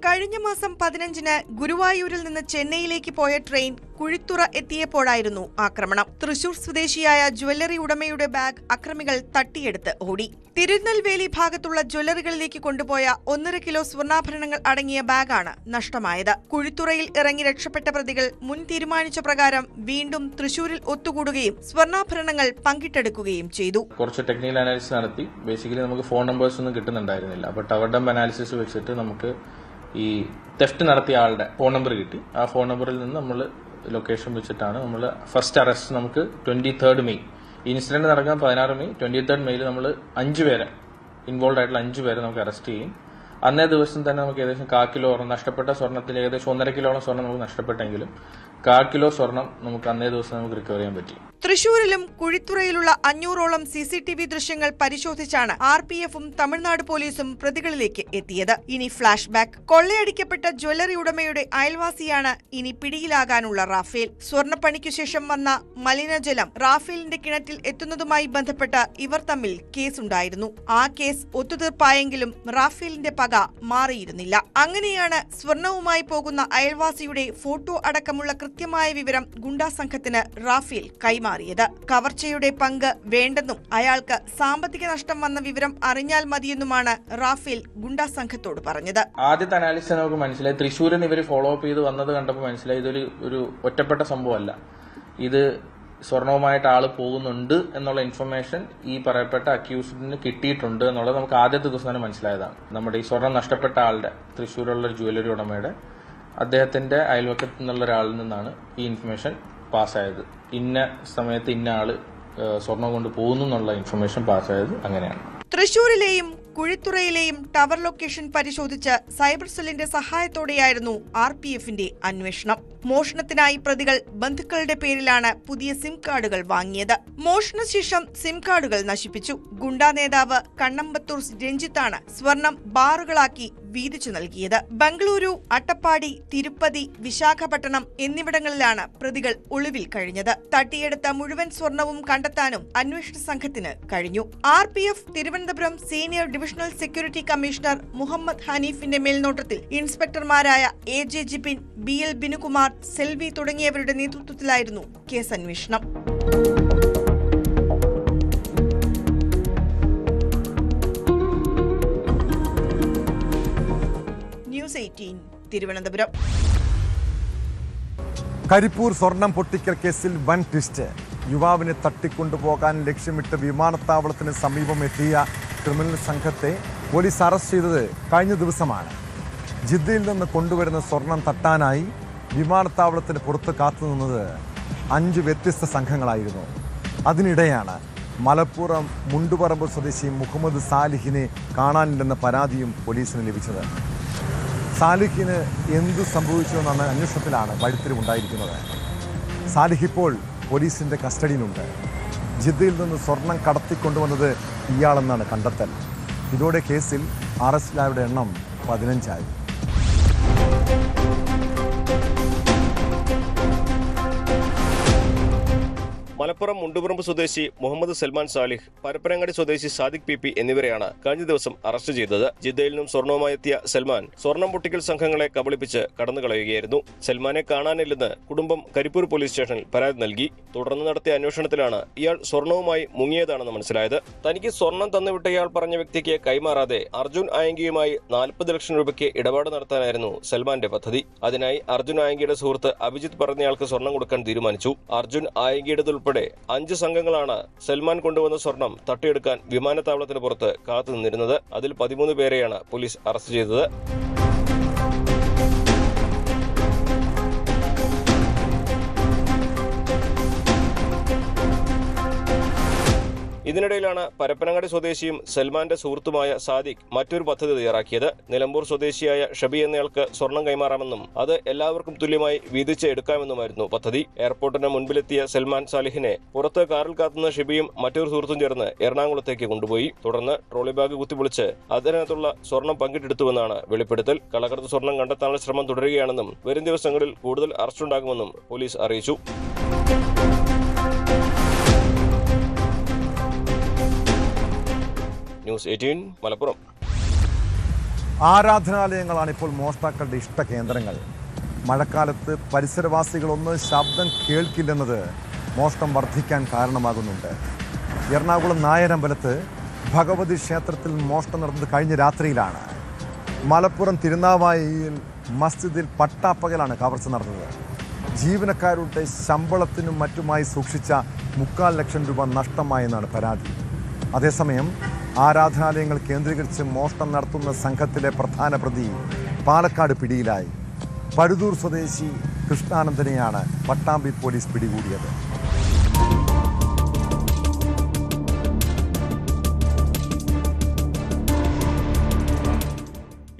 Speaker 3: കഴിഞ്ഞ മാസം 15-ന് ഗുരുവായൂരിൽ നിന്ന് ചെന്നൈയിലേക്ക് പോയ ട്രെയിൻ കുഴിത്തുറ എത്തിയപ്പോഴായിരുന്നു ആക്രമണം. തൃശൂർ സ്വദേശിയായ ജ്വല്ലറി ഉടമയുടെ ബാഗ് അക്രമികൾ തട്ടിയെടുത്ത് ഓടി. തിരുനെൽവേലി ഭാഗത്തുള്ള ജ്വല്ലറികളിലേക്ക് കൊണ്ടുപോയ 1.5 കിലോ സ്വർണ്ണാഭരണങ്ങൾ അടങ്ങിയ ബാഗാണ് നഷ്ടമായത്. കുഴിത്തുറയിൽ ഇറങ്ങി രക്ഷപ്പെട്ട പ്രതികൾ മുൻ തീരുമാനിച്ച പ്രകാരം വീണ്ടും തൃശൂരിൽ ഒത്തുകൂടുകയും സ്വർണ്ണാഭരണങ്ങൾ പങ്കിട്ടെടുക്കുകയും ചെയ്തു.
Speaker 11: കുറച്ച് ടെക്നിക്കൽ അനാലിസിസ് നടത്തി. ബേസിക്കലി നമുക്ക് ഫോൺ നമ്പേഴ്സ് ഒന്നും കിട്ടുന്നുണ്ടായിരുന്നില്ല. ബട്ട് അവരുടെ അനാലിസിസ് വെച്ചിട്ട് നമുക്ക് ഈ തെഫ്റ്റ് നടത്തിയ ആളുടെ ഫോൺ നമ്പർ കിട്ടി. ആ ഫോൺ നമ്പറിൽ നിന്ന് നമ്മൾ ലൊക്കേഷൻ വെച്ചിട്ടാണ് നമ്മൾ ഫസ്റ്റ് അറസ്റ്റ് നമുക്ക് 23 മെയ് ഇൻസിഡന്റ് നടക്കുന്ന 16 മെയ് 23 മെയ്യിൽ നമ്മൾ 5 പേരെ ഇൻവോൾവ് ആയിട്ടുള്ള 5 പേരെ നമുക്ക് അറസ്റ്റ് ചെയ്യും. അന്നേ ദിവസം തന്നെ നമുക്ക് ഏകദേശം 1/4 കിലോ നഷ്ടപ്പെട്ട സ്വർണ്ണത്തിൽ ഏകദേശം 1.5 കിലോളം സ്വർണ്ണം നമുക്ക് നഷ്ടപ്പെട്ടെങ്കിലും 1/4 കിലോ സ്വർണം നമുക്ക് അന്നേ ദിവസം നമുക്ക് റിക്കവർ ചെയ്യാൻ പറ്റി.
Speaker 3: തൃശൂരിലും കുഴിത്തുറയിലുള്ള 500ഓളം CCTV ദൃശ്യങ്ങൾ പരിശോധിച്ചാണ് RPFും തമിഴ്നാട് പോലീസും പ്രതികളിലേക്ക് എത്തിയത്. ഇനി ഫ്ലാഷ് ബാക്ക്. കൊള്ളയടിക്കപ്പെട്ട ജ്വല്ലറി ഉടമയുടെ അയൽവാസിയാണ് ഇനി പിടിയിലാകാനുള്ള റാഫേൽ. സ്വർണ്ണപ്പണിക്കു ശേഷം വന്ന മലിനജലം റാഫേലിന്റെ കിണറ്റിൽ എത്തുന്നതുമായി ബന്ധപ്പെട്ട് ഇവർ തമ്മിൽ കേസുണ്ടായിരുന്നു. ആ കേസ് ഒത്തുതീർപ്പായെങ്കിലും റാഫേലിന്റെ പക മാറിയിരുന്നില്ല. അങ്ങനെയാണ് സ്വർണവുമായി പോകുന്ന അയൽവാസിയുടെ ഫോട്ടോ അടക്കമുള്ള കൃത്യമായ വിവരം ഗുണ്ടാ സംഘത്തിന് റാഫേൽ കൈമാറിയത്. കവർച്ചയുടെ പങ്ക് വേണ്ടെന്നും അയാൾക്ക് സാമ്പത്തിക നഷ്ടം വന്ന വിവരം അറിഞ്ഞാൽ മതിയെന്നുമാണ് റാഫേൽ ഗുണ്ടാ സംഘത്തോട് പറഞ്ഞത്.
Speaker 11: ആദ്യത്തെ അനാലിസിസ് നമുക്ക് മനസ്സിലായി. തൃശ്ശൂരിൽ ഇവർ ഫോളോ അപ്പ് ചെയ്ത് വന്നത് കണ്ടപ്പോൾ മനസ്സിലായി ഇതൊരു ഒറ്റപ്പെട്ട സംഭവമല്ല. ഇത് സ്വർണവുമായിട്ട് ആള് പോകുന്നുണ്ട് എന്നുള്ള ഇൻഫർമേഷൻ ഈ പറയപ്പെട്ട അക്യൂസ്ഡിന് കിട്ടിയിട്ടുണ്ട് എന്നുള്ളത് നമുക്ക് ആദ്യത്തെ ദിവസം തന്നെ മനസ്സിലായതാണ്. നമ്മുടെ ഈ സ്വർണം നഷ്ടപ്പെട്ട ആളുടെ തൃശ്ശൂരുള്ള ജ്വല്ലറി ഉടമയുടെ അദ്ദേഹത്തിന്റെ അയൽവക്കത്ത് നിന്നുള്ള ഒരാളിൽ നിന്നാണ് ഈ ഇൻഫർമേഷൻ പാസ്സായത്. ഇന്ന സമയത്ത് ഇന്ന ആള് സ്വർണം കൊണ്ട് പോകുന്നു എന്നുള്ള ഇൻഫർമേഷൻ പാസ്സായത് അങ്ങനെയാണ്.
Speaker 3: തൃശൂരിലെയും കുഴിത്തുറയിലെയും ടവർ ലൊക്കേഷൻ പരിശോധിച്ച് സൈബർ സെല്ലിന്റെ സഹായത്തോടെയായിരുന്നു RPFന്റെ അന്വേഷണം. മോഷണത്തിനായി പ്രതികൾ ബന്ധുക്കളുടെ പേരിലാണ് പുതിയ സിം കാർഡുകൾ വാങ്ങിയത്. മോഷണശേഷം സിം കാർഡുകൾ നശിപ്പിച്ചു. ഗുണ്ടാ നേതാവ് കണ്ണമ്പത്തൂർ രഞ്ജിത്താണ് സ്വർണം ബാറുകളാക്കി വീതിച്ചു നൽകിയത്. ബംഗളൂരു, അട്ടപ്പാടി, തിരുപ്പതി, വിശാഖപട്ടണം എന്നിവിടങ്ങളിലാണ് പ്രതികൾ ഒളിവിൽ കഴിഞ്ഞത്. തട്ടിയെടുത്ത മുഴുവൻ സ്വർണവും കണ്ടെത്താനും അന്വേഷണ സംഘത്തിന് കഴിഞ്ഞു. RPF Thiruvananthapuram senior divisional security commissioner Muhammad ഹനീഫിന്റെ മേൽനോട്ടത്തിൽ ഇൻസ്പെക്ടർമാരായ AJ ജിബിൻ, BL ബിനുകുമാർ, സെൽവി തുടങ്ങിയവരുടെ നേതൃത്വത്തിലായിരുന്നു കേസന്വേഷണം. ന്യൂസ് 18 തിരുവനന്തപുരം.
Speaker 1: കരിപ്പൂർ സ്വർണം പൊട്ടിക്കൽ കേസിൽ വൻ ട്വിസ്റ്റ്. യുവാവിനെ തട്ടിക്കൊണ്ടുപോകാൻ ലക്ഷ്യമിട്ട് വിമാനത്താവളത്തിന് സമീപം എത്തിയ ക്രിമിനൽ സംഘത്തെ പോലീസ് അറസ്റ്റ് ചെയ്തത് കഴിഞ്ഞ ദിവസമാണ്. ജിദ്ദയിൽ നിന്ന് കൊണ്ടുവരുന്ന സ്വർണം തട്ടാനായി വിമാനത്താവളത്തിന് പുറത്ത് കാത്തുനിന്നത് 5 വ്യത്യസ്ത സംഘങ്ങളായിരുന്നു. അതിനിടെയാണ് മലപ്പുറം മുണ്ടുപറമ്പ് സ്വദേശി മുഹമ്മദ് സാലിഹിനെ കാണാനില്ലെന്ന പരാതിയും പോലീസിന് ലഭിച്ചത്. സാലിഹിന് എന്തു സംഭവിച്ചുവെന്ന അന്വേഷണത്തിലാണ് വഴിത്തിരിവുണ്ടായിരിക്കുന്നത്. സാലിഹ് ഇപ്പോൾ പോലീസിന്റെ കസ്റ്റഡിയിലുണ്ട്. ജിദ്ദയിൽ നിന്ന് സ്വർണം കടത്തിക്കൊണ്ടുവന്നത് ഇയാളെന്നാണ് കണ്ടെത്തൽ. ഇതോടെ കേസിൽ അറസ്റ്റിലായവരുടെ എണ്ണം 15 ആയി.
Speaker 12: മലപ്പുറം മുണ്ടുപറമ്പ് സ്വദേശി മുഹമ്മദ് സൽമാൻ സാലിഹ്, പരപ്പനങ്ങാടി സ്വദേശി സാദിഖ് പി എന്നിവരെയാണ് കഴിഞ്ഞ ദിവസം അറസ്റ്റ് ചെയ്തത്. ജിദ്ദയിൽ നിന്നും സ്വർണവുമായി എത്തിയ സൽമാൻ സ്വർണം പൊട്ടിക്കൽ സംഘങ്ങളെ കബളിപ്പിച്ച് കടന്നുകളയുകയായിരുന്നു. സൽമാനെ കാണാനില്ലെന്ന് കുടുംബം കരിപ്പൂർ പോലീസ് സ്റ്റേഷനിൽ പരാതി നൽകി. തുടർന്ന് നടത്തിയ അന്വേഷണത്തിലാണ് ഇയാൾ സ്വർണവുമായി മുങ്ങിയതാണെന്ന് മനസ്സിലായത്. തനിക്ക് സ്വർണം തന്നുവിട്ടയാൾ പറഞ്ഞ വ്യക്തിക്ക് കൈമാറാതെ അർജുൻ ആയങ്കിയുമായി 40 ലക്ഷം രൂപയ്ക്ക് ഇടപാട് നടത്താനായിരുന്നു സൽമാന്റെ പദ്ധതി. അതിനായി അർജുൻ ആയങ്കിയുടെ സുഹൃത്ത് അഭിജിത്ത് പറഞ്ഞയാൾക്ക് സ്വർണം കൊടുക്കാൻ തീരുമാനിച്ചു. അർജുൻ ആയങ്കിയുടേതുൾപ്പെടെ 5 സംഘങ്ങളാണ് സൽമാൻ കൊണ്ടുവന്ന സ്വർണം തട്ടിയെടുക്കാൻ വിമാനത്താവളത്തിന് പുറത്ത് കാത്തുനിന്നിരുന്നത്. അതിൽ 13 പേരെയാണ് പോലീസ് അറസ്റ്റ് ചെയ്തത്. ഇതിനിടയിലാണ് പരപ്പനങ്ങാടി സ്വദേശിയും സൽമാന്റെ സുഹൃത്തുമായ സാദിഖ് മറ്റൊരു പദ്ധതി തയ്യാറാക്കിയത്. നിലമ്പൂർ സ്വദേശിയായ ഷബി എന്നയാൾക്ക് സ്വർണം കൈമാറാമെന്നും അത് എല്ലാവർക്കും തുല്യമായി വീതിച്ച് എടുക്കാമെന്നുമായിരുന്നു പദ്ധതി. എയർപോർട്ടിന് മുൻപിലെത്തിയ സൽമാൻ സാലിഹിനെ പുറത്ത് കാറിൽ കാത്തുന്ന ഷബിയും മറ്റൊരു സുഹൃത്തും ചേർന്ന് എറണാകുളത്തേക്ക് കൊണ്ടുപോയി. തുടർന്ന് ട്രോളി ബാഗ് കുത്തിപ്പൊളിച്ച് അതിനകത്തുള്ള സ്വർണം പങ്കിട്ടെടുത്തുവെന്നാണ് വെളിപ്പെടുത്തൽ. കളകടത്ത് സ്വർണം കണ്ടെത്താനുള്ള ശ്രമം തുടരുകയാണെന്നും വരും ദിവസങ്ങളിൽ കൂടുതൽ അറസ്റ്റുണ്ടാകുമെന്നും പോലീസ് അറിയിച്ചു. ന്യൂസ് 18 മലപ്പുറം.
Speaker 1: ആരാധനാലയങ്ങളാണ് ഇപ്പോൾ മോഷ്ടാക്കളുടെ ഇഷ്ട കേന്ദ്രങ്ങൾ. മഴക്കാലത്ത് പരിസരവാസികളൊന്ന് ശബ്ദം കേൾക്കില്ലെന്നത് മോഷണം വർദ്ധിക്കാൻ കാരണമാകുന്നുണ്ട്. എറണാകുളം നായരമ്പലത്ത് ഭഗവതി ക്ഷേത്രത്തിൽ മോഷണം നടന്നത് കഴിഞ്ഞ രാത്രിയിലാണ്. മലപ്പുറം തിരുനാവായയിൽ മസ്ജിദിൽ പട്ടാപ്പകലാണ് കവർച്ച നടന്നത്. ജീവനക്കാരുടെ ശമ്പളത്തിനും മറ്റുമായി സൂക്ഷിച്ച 3.25 ലക്ഷം രൂപ നഷ്ടമായെന്നാണ് പരാതി. അതേസമയം ആരാധനാലയങ്ങൾ കേന്ദ്രീകരിച്ച് മോഷണം നടത്തുന്ന സംഘത്തിലെ പ്രധാന പ്രതി പാലക്കാട് പിടിയിലായി. പഴുതൂർ സ്വദേശി കൃഷ്ണാനന്ദനെയാണ് പട്ടാമ്പി പോലീസ് പിടികൂടിയത്.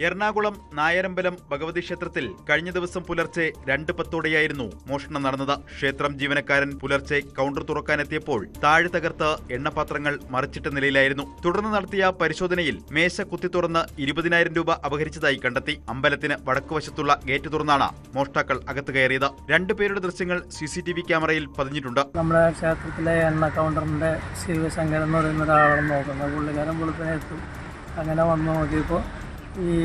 Speaker 6: എറണാകുളം നായരമ്പലം ഭഗവതി ക്ഷേത്രത്തിൽ കഴിഞ്ഞ ദിവസം പുലർച്ചെ 2:10 മോഷണം നടന്നത്. ക്ഷേത്രം ജീവനക്കാരൻ പുലർച്ചെ കൗണ്ടർ തുറക്കാനെത്തിയപ്പോൾ താഴെ തകർത്ത് എണ്ണപാത്രങ്ങൾ മറിച്ചിട്ട നിലയിലായിരുന്നു. തുടർന്ന് നടത്തിയ പരിശോധനയിൽ മേശ കുത്തി തുറന്ന് 20,000 രൂപ അപഹരിച്ചതായി കണ്ടെത്തി. അമ്പലത്തിന് വടക്കുവശത്തുള്ള ഗേറ്റ് തുറന്നാണ് മോഷ്ടാക്കൾ അകത്ത് കയറിയത്. 2 പേരുടെ ദൃശ്യങ്ങൾ CCTV ക്യാമറയിൽ പതിഞ്ഞിട്ടുണ്ട്.
Speaker 13: നമ്മുടെ ക്ഷേത്രത്തിലെ എണ്ണ കൗണ്ടറിന്റെ ശിവശങ്കരൻ എന്ന് പറയുന്ന ഒരാളാണ് നോക്കുന്നത്. പുള്ളിക്കാരൻ വെളുപ്പിനെത്തും. അങ്ങനെ വന്ന് നോക്കിയപ്പോൾ ഈ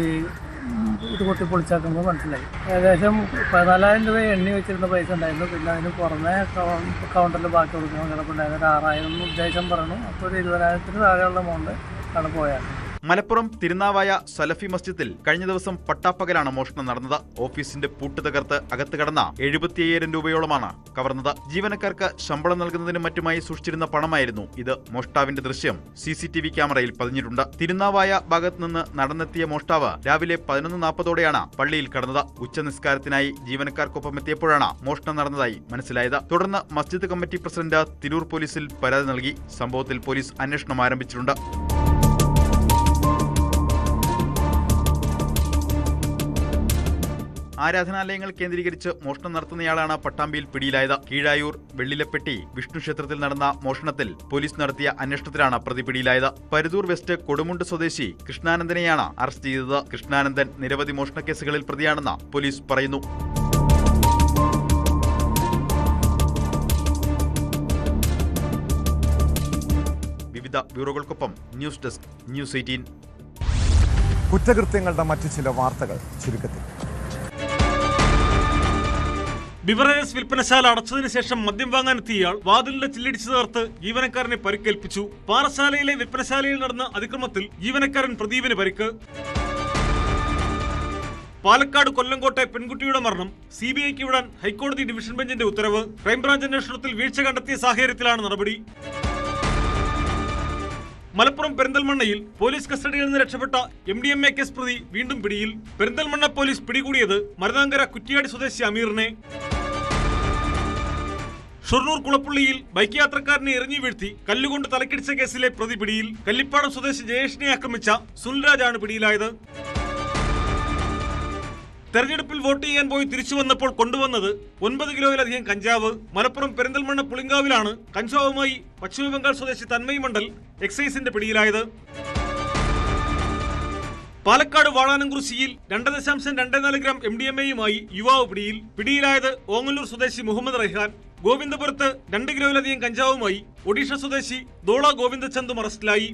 Speaker 13: ഇത് കൊത്തി പൊളിച്ചാക്കുമ്പോൾ മനസ്സിലായി. ഏകദേശം 14,000 രൂപ എണ്ണി വെച്ചിരുന്ന പൈസ ഉണ്ടായിരുന്നു. പിന്നെ അതിന് പുറമെ കൗണ്ടറിൽ ബാക്കി കൊടുക്കണം കിടപ്പുണ്ടായിരുന്നു. 6,000 ഉദ്ദേശം പറഞ്ഞു. അപ്പോൾ ഒരു 20,000 താഴെയുള്ള എമൗണ്ട് ആണ് പോയത്.
Speaker 6: മലപ്പുറം തിരുനാവായ സലഫി മസ്ജിദിൽ കഴിഞ്ഞ ദിവസം പട്ടാപ്പകലാണ് മോഷണം നടന്നത്. ഓഫീസിന്റെ പൂട്ട് തകർത്ത് അകത്ത് കടന്ന 75,000 രൂപയോളമാണ് കവർന്നത്. ജീവനക്കാർക്ക് ശമ്പളം നൽകുന്നതിനും മറ്റുമായി സൂക്ഷിച്ചിരുന്ന പണമായിരുന്നു ഇത്. മോഷ്ടാവിന്റെ ദൃശ്യം CCTV ക്യാമറയിൽ പതിഞ്ഞിട്ടുണ്ട്. തിരുനാവായ ഭാഗത്ത് നിന്ന് നടന്നെത്തിയ മോഷ്ടാവ് രാവിലെ 11:40 പള്ളിയിൽ കടന്നത്. ഉച്ചനിസ്കാരത്തിനായി ജീവനക്കാർക്കൊപ്പം എത്തിയപ്പോഴാണ് മോഷണം നടന്നതായി മനസ്സിലായത്. തുടർന്ന് മസ്ജിദ് കമ്മിറ്റി പ്രസിഡന്റ് തിരൂർ പോലീസിൽ പരാതി നൽകി. സംഭവത്തിൽ പോലീസ് അന്വേഷണം ആരംഭിച്ചിട്ടുണ്ട്. ആരാധനാലയങ്ങൾ കേന്ദ്രീകരിച്ച് മോഷണം നടത്തുന്നയാളാണ് പട്ടാമ്പിയിൽ പിടിയിലായത്. കീഴായൂർ വെള്ളിലപ്പെട്ടി വിഷ്ണു ക്ഷേത്രത്തിൽ നടന്ന മോഷണത്തിൽ പോലീസ് നടത്തിയ അന്വേഷണത്തിലാണ് പ്രതി പിടിയിലായത്. പരുതൂർ വെസ്റ്റ് കൊടുമുണ്ട് സ്വദേശി കൃഷ്ണാനന്ദനെയാണ് അറസ്റ്റ് ചെയ്തത്. കൃഷ്ണാനന്ദൻ നിരവധി മോഷണ കേസുകളിൽ പ്രതിയാണെന്ന് പോലീസ് പറയുന്നു. വിവിധ ബ്യൂറോകൾക്കൊപ്പം ന്യൂസ് ഡെസ്ക് ന്യൂസ് 18.
Speaker 1: കുറ്റകൃത്യങ്ങളുടെ മറ്റു ചില വാർത്തകൾ ചുരുക്കത്തിൽ.
Speaker 14: ബിവറേജസ് വിൽപ്പനശാല അടച്ചതിനു ശേഷം മദ്യം വാങ്ങാനെത്തിയ ഇയാൾ വാതിലിന്റെ ചില്ലിടിച്ചു തകർത്ത് ജീവനക്കാരനെ പരിക്കേൽപ്പിച്ചു. പാറശാലയിലെ വിൽപ്പനശാലയിൽ നടന്ന അതിക്രമത്തിൽ ജീവനക്കാരൻ പ്രദീപിന് പരിക്ക്. പാലക്കാട് കൊല്ലങ്കോട്ടെ പെൺകുട്ടിയുടെ മരണം CBIക്ക് വിടാൻ ഹൈക്കോടതി ഡിവിഷൻ ബെഞ്ചിന്റെ ഉത്തരവ്. ക്രൈംബ്രാഞ്ച് അന്വേഷണത്തിൽ വീഴ്ച കണ്ടെത്തിയ സാഹചര്യത്തിലാണ് നടപടി. മലപ്പുറം പെരിന്തൽമണ്ണയിൽ പോലീസ് കസ്റ്റഡിയിൽ നിന്ന് രക്ഷപ്പെട്ട MDMA കേസ് പ്രതി വീണ്ടും പിടിയിൽ. പെരിന്തൽമണ്ണ പോലീസ് പിടികൂടിയത് മരുതാങ്കര കുറ്റിയാടി സ്വദേശി അമീറിനെ. ഷൊർണൂർ കുളപ്പുള്ളിയിൽ ബൈക്ക് യാത്രക്കാരനെ എറിഞ്ഞു വീഴ്ത്തി കല്ലുകൊണ്ട് തലക്കിടിച്ച കേസിലെ പ്രതി പിടിയിൽ. കല്ലിപ്പാടം സ്വദേശി ജയേഷിനെ ആക്രമിച്ച സുനിൽരാജാണ് പിടിയിലായത്. തെരഞ്ഞെടുപ്പിൽ വോട്ട് ചെയ്യാൻ പോയി തിരിച്ചു വന്നപ്പോൾ കൊണ്ടുവന്നത് 9 കിലോയിലധികം കഞ്ചാവ്. മലപ്പുറം പെരിന്തൽമണ്ണ പുളിങ്കാവിലാണ് കഞ്ചാവുമായി പശ്ചിമബംഗാൾ സ്വദേശി തന്മയ് മണ്ഡൽ എക്സൈസിന്റെ പിടിയിലായത്. പാലക്കാട് വാളാനംകുറിശ്ശിയിൽ 2.24 ഗ്രാം MDMAയുമായി യുവാവ് പിടിയിൽ. പിടിയിലായത് ഓങ്ങല്ലൂർ സ്വദേശി മുഹമ്മദ് റൈഹാൻ. ഗോവിന്ദപുരത്ത് 2 കിലോയിലധികം കഞ്ചാവുമായി ഒഡീഷ സ്വദേശി ദോള ഗോവിന്ദചന്ദും അറസ്റ്റിലായി.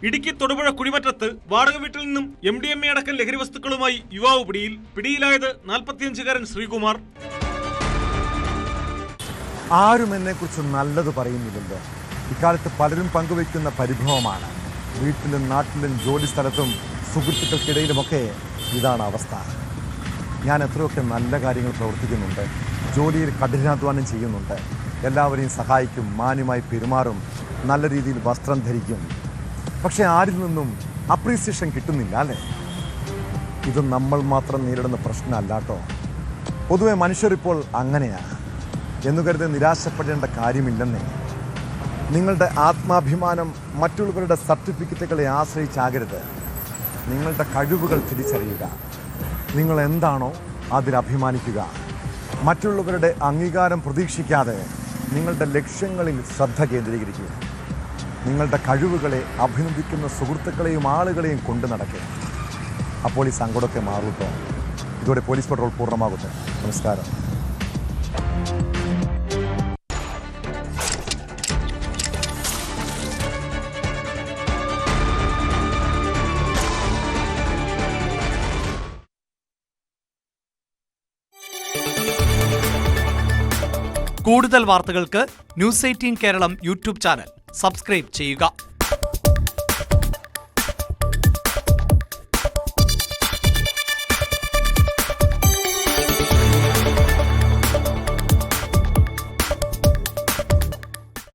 Speaker 14: ഇടുക്കി തൊടുപുഴ കുഴിമറ്റത്ത് വാടക വീട്ടിൽ നിന്നും MDMA അടക്കം ലഹരി വസ്തുക്കളുമായി യുവാവ് പിടിയിലായത് 45-കാരൻ ശ്രീകുമാർ.
Speaker 1: ആരും എന്നെക്കുറിച്ച് നല്ലത് പറയുന്നില്ലല്ലോ. ഇക്കാലത്ത് പലരും പങ്കുവയ്ക്കുന്ന പരിഭവമാണ്. വീട്ടിലും നാട്ടിലും ജോലി സ്ഥലത്തും സുഹൃത്തുക്കൾക്കിടയിലുമൊക്കെ ഇതാണ് അവസ്ഥ. ഞാൻ എത്രയൊക്കെ നല്ല കാര്യങ്ങൾ പ്രവർത്തിക്കുന്നുണ്ട്, ജോലിയിൽ കഠിനാധ്വാനം ചെയ്യുന്നുണ്ട്, എല്ലാവരെയും സഹായിക്കും, മാന്യമായി പെരുമാറും, നല്ല രീതിയിൽ വസ്ത്രം ധരിക്കും. പക്ഷേ ആരിൽ നിന്നും അപ്രീസിയേഷൻ കിട്ടുന്നില്ല അല്ലേ? ഇത് നമ്മൾ മാത്രം നേരിടുന്ന പ്രശ്നമല്ല കേട്ടോ. പൊതുവെ മനുഷ്യരിപ്പോൾ അങ്ങനെയാണ് എന്നു കരുതി നിരാശപ്പെടേണ്ട കാര്യമില്ലെന്നേ. നിങ്ങളുടെ ആത്മാഭിമാനം മറ്റുള്ളവരുടെ സർട്ടിഫിക്കറ്റുകളെ ആശ്രയിച്ചാകരുത്. നിങ്ങളുടെ കഴിവുകൾ തിരിച്ചറിയുക. നിങ്ങൾ എന്താണോ അതിൽ അഭിമാനിക്കുക. മറ്റുള്ളവരുടെ അംഗീകാരം പ്രതീക്ഷിക്കാതെ നിങ്ങളുടെ ലക്ഷ്യങ്ങളിൽ ശ്രദ്ധ കേന്ദ്രീകരിക്കുക. നിങ്ങളുടെ കഴിവുകളെ അഭിനന്ദിക്കുന്ന സുഹൃത്തുക്കളെയും ആളുകളെയും കൊണ്ടു നടക്കുക. അപ്പോൾ ഈ സങ്കടമൊക്കെ മാറൂട്ടോ. ഇതോടെ പോലീസ് പട്രോൾ പൂർണ്ണമാകുന്നു. നമസ്കാരം.
Speaker 15: കൂടുതൽ വാർത്തകൾക്ക് News 18 Keralam YouTube channel subscribe ചെയ്യുക.